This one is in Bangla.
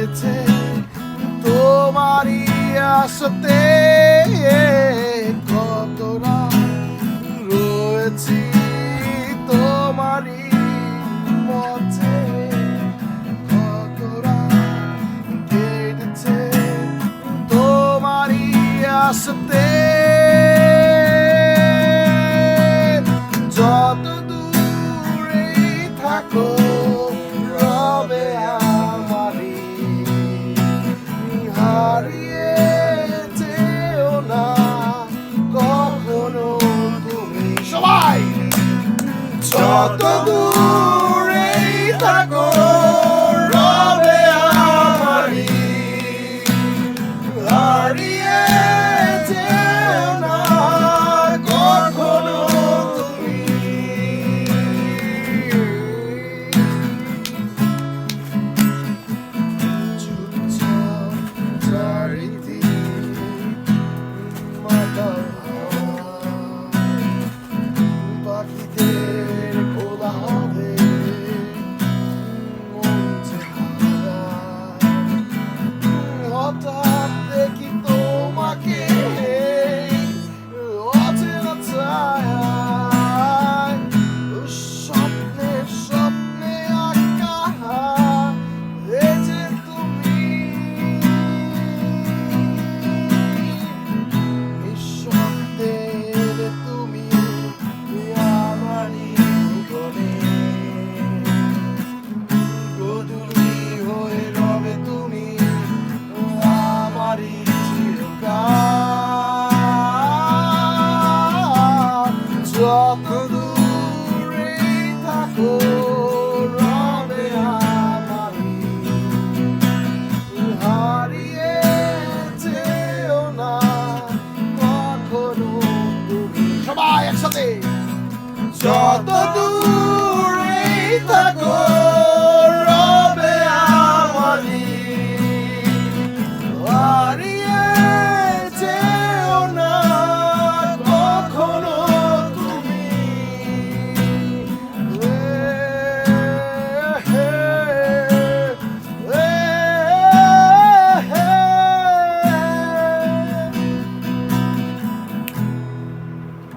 কেটেছে তোমারই আশাতে, কত রাত রয়েছি তোমারই পথে, কত রাত কেটেছে তোমারই আশাতে। যত দূরেই থাকো রবে আমারই, হারিয়ে যেও না কখনো তুমি। সবাই যত দূরেই থাকো রবে আমারই, হারিয়ে যেও না কখনো তুমি। চুপচাপ চারিদিক মাথা পাখিদের কোলাহলে মন যে হারায়। হঠাৎ দেখি তোমাকে অচেনা ছায়ায়, স্বপ্নে স্বপ্নে আঁকা এই যে তুমি, নিঃশব্দের তুমি আমারই জীবনে, গোধূলি হয়ে রবে তুমি আমারই চিরকাল। যত দূরেই থাকো রবে আমারই, হারিয়ে যেও না কখনো তুমি। সবাই একসাথে